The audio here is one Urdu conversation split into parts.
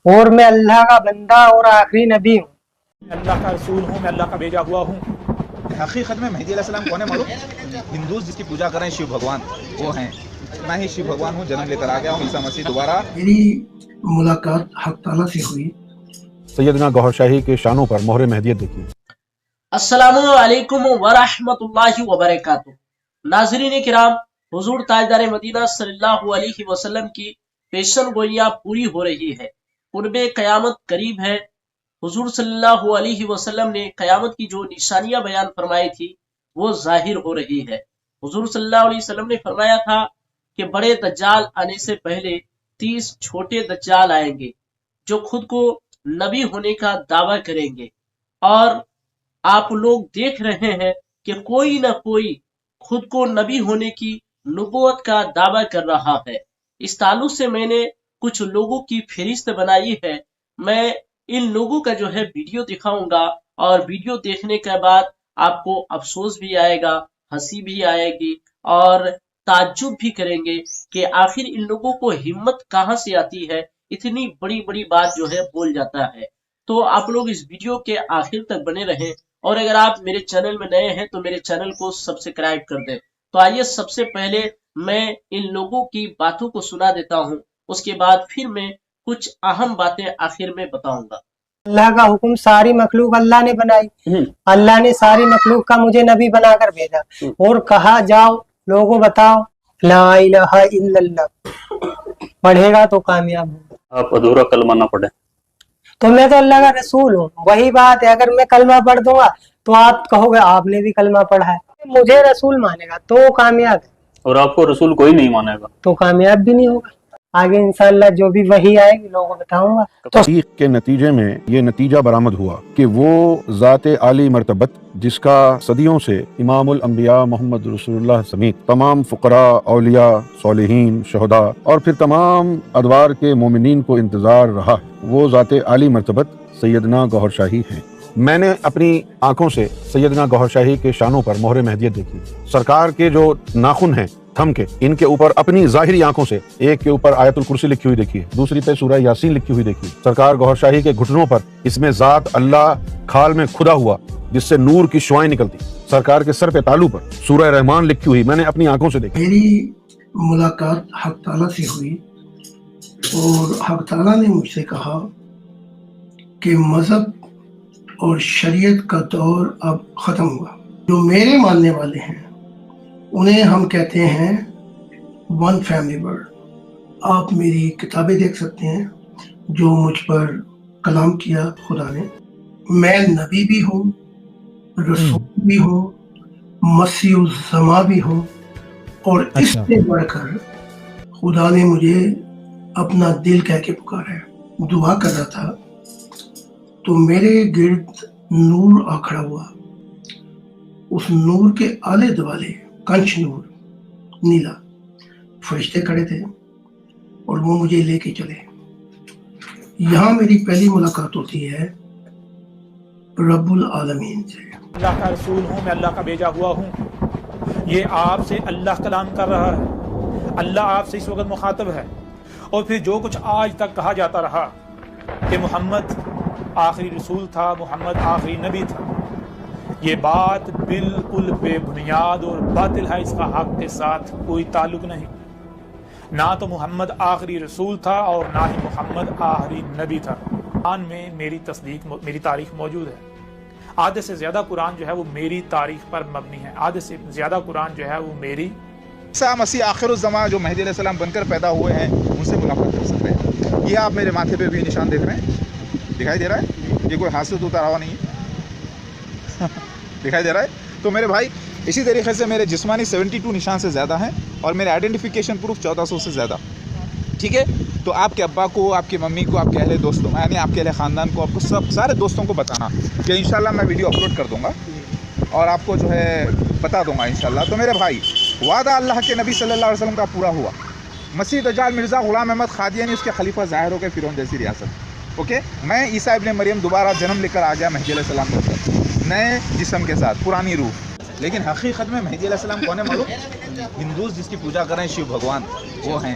اور میں اللہ کا بندہ اور آخری نبی ہوں. میں اللہ کا رسول ہوں، میں اللہ کا بھیجا ہوا ہوں. حقیقت میں مہدی علیہ السلام کون ہے معلوم؟ ہندوز جس کی پوجا کریں شیو بھگوان وہ ہیں. میں ہی شیو بھگوان ہوں، جنم لے کر آ گیا ہوں عیسیٰ مسیح دوبارہ. میری ملاقات حق تعالیٰ سے ہوئی. سیدنا گوہر شاہی کے شانوں پر مہر مہدیت دیکھی. السلام علیکم ورحمۃ اللہ وبرکاتہ. ناظرین کرام، حضور تاجدار مدینہ صلی اللہ علیہ وسلم کی پیشن گوئیاں پوری ہو رہی ہے. قرب قیامت قریب ہے. حضور صلی اللہ علیہ وسلم نے قیامت کی جو نشانیاں بیان فرمائی تھی وہ ظاہر ہو رہی ہے. حضور صلی اللہ علیہ وسلم نے فرمایا تھا کہ بڑے دجال آنے سے پہلے 30 چھوٹے دجال آئیں گے جو خود کو نبی ہونے کا دعویٰ کریں گے، اور آپ لوگ دیکھ رہے ہیں کہ کوئی نہ کوئی خود کو نبی ہونے کی نبوت کا دعویٰ کر رہا ہے. اس تعلق سے میں نے کچھ لوگوں کی فہرست بنائی ہے. میں ان لوگوں کا جو ہے ویڈیو دکھاؤں گا، اور ویڈیو دیکھنے کے بعد آپ کو افسوس بھی آئے گا، ہنسی بھی آئے گی، اور تعجب بھی کریں گے کہ آخر ان لوگوں کو ہمت کہاں سے آتی ہے، اتنی بڑی بڑی بات جو ہے بول جاتا ہے. تو آپ لوگ اس ویڈیو کے آخر تک بنے رہیں، اور اگر آپ میرے چینل میں نئے ہیں تو میرے چینل کو سبسکرائب کر دیں. تو آئیے سب سے پہلے میں ان لوگوں کی باتوں کو سنا دیتا ہوں، اس کے بعد پھر میں کچھ اہم باتیں آخر میں بتاؤں گا. اللہ کا حکم ساری مخلوق اللہ نے بنائی. اللہ نے ساری مخلوق کا مجھے نبی بنا کر بھیجا اور کہا جاؤ لوگوں بتاؤ لا الہ الا اللہ. پڑھے گا تو کامیاب ہوگا. آپ ادھورا کلمہ نہ پڑھیں تو میں تو اللہ کا رسول ہوں. وہی بات ہے، اگر میں کلمہ پڑھ دوں گا تو آپ کہو گے آپ نے بھی کلمہ پڑھا ہے. مجھے رسول مانے گا تو کامیاب ہے، اور آپ کو رسول کوئی نہیں مانے گا تو کامیاب بھی نہیں ہوگا. آگے انشاءاللہ جو بھی وحی آئے گی لوگوں کو بتاؤں گا. تو تحقیق کے نتیجے میں یہ نتیجہ برآمد ہوا کہ وہ ذات عالی مرتبت جس کا صدیوں سے امام الانبیاء محمد رسول اللہ سمیت تمام فقراء، اولیاء، صالحین، شہداء اور پھر تمام ادوار کے مومنین کو انتظار رہا، وہ ذات عالی مرتبت سیدنا گوہر شاہی ہیں. میں نے اپنی آنکھوں سے سیدنا گوہر شاہی کے شانوں پر مہر مہدیت دیکھی. سرکار کے جو ناخن ہیں تھم کے، ان کے اوپر اپنی ظاہری آنکھوں سے ایک کے اوپر آیت الکرسی لکھی ہوئی دیکھی، دوسری پہ سورہ یاسین لکھی ہوئی دیکھی. سرکار گوہر شاہی کے گھٹنوں پر اس میں ذات اللہ کھال میں کھدا ہوا جس سے نور کی شعائیں نکلتی. سرکار کے سر پہ تالو پر سورہ رحمان لکھی ہوئی میں نے اپنی آنکھوں سے دیکھی. میری ملاقات حق تعالیٰ سے ہوئی اور حق تعالیٰ نے مجھ سے کہا کہ مذہب اور شریعت کا دور اب ختم ہوا. جو میرے ماننے والے ہیں انہیں ہم کہتے ہیں ون فیملی ورڈ. آپ میری کتابیں دیکھ سکتے ہیں جو مجھ پر کلام کیا خدا نے. میں نبی بھی ہوں، رسول بھی ہوں، مسیح الزماں بھی ہوں، اور اس سے بڑھ کر خدا نے مجھے اپنا دل کہہ کے پکارا ہے. دعا کر رہا تھا تو میرے گرد نور آ کھڑا ہوا. اس نور کے آلے دوالے کنچ نور نیلا فرشتے کھڑے تھے اور وہ مجھے لے کے چلے. یہاں میری پہلی ملاقات ہوتی ہے رب العالمین سے. اللہ کا رسول ہوں، میں اللہ کا بھیجا ہوا ہوں. یہ آپ سے اللہ کلام کر رہا ہے، اللہ آپ سے اس وقت مخاطب ہے. اور پھر جو کچھ آج تک کہا جاتا رہا کہ محمد آخری رسول تھا، محمد آخری نبی تھا، یہ بات بالکل بے بنیاد اور باطل ہے. اس کا حق کے ساتھ کوئی تعلق نہیں. نہ تو محمد آخری رسول تھا اور نہ ہی محمد آخری نبی تھا. قرآن میں میری تصدیق، میری تاریخ موجود ہے. آدھے سے زیادہ قرآن جو ہے وہ میری تاریخ پر مبنی ہے. آدھے سے زیادہ قرآن جو ہے وہ میری. عیسیٰ مسیح آخر الزماں جو مہدی علیہ السلام بن کر پیدا ہوئے ہیں ان سے ملاقات کر سکتے ہیں. یہ آپ میرے ماتھے پہ بھی نشان دیکھ رہے ہیں، دکھائی دے رہا ہے؟ یہ کوئی ہاتھ سے اتارا ہوا نہیں ہے، دکھائی دے رہا ہے. تو میرے بھائی اسی طریقے سے میرے جسمانی 72 نشان سے زیادہ ہیں اور میرے آئیڈینٹیفیکیشن پروف 1400 سے زیادہ. ٹھیک ہے، تو آپ کے ابا کو، آپ کی ممی کو، آپ کے اہل دوستوں یعنی آپ کے اہل خاندان کو، آپ کو سارے دوستوں کو بتانا کہ انشاءاللہ میں ویڈیو اپلوڈ کر دوں گا اور آپ کو جو ہے بتا دوں گا انشاءاللہ. تو میرے بھائی وعدہ اللہ کے نبی صلی اللہ علیہ وسلم کا پورا ہوا. مسیح دجال مرزا غلام احمد قادیانی اس کے خلیفہ ظاہر ہو کے فرعون جیسی ریاست. اوکے، میں عیسیٰ ابن مریم دوبارہ جنم لے کر آ گیا مہدی علیہ السلام کو نئے جسم کے ساتھ، پرانی روح. لیکن حقیقت میں مہدی علیہ السلام کون ہے معلوم؟ ہندوز جس کی پوجا کریں شیو بھگوان وہ ہیں.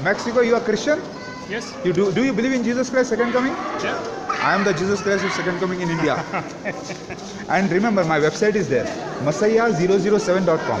Mexico. You are Christian? Yes. Do you believe in Jesus Christ second coming? Yeah. I am the Jesus Christ of second coming in India. And remember, my website is there, masayya007.com.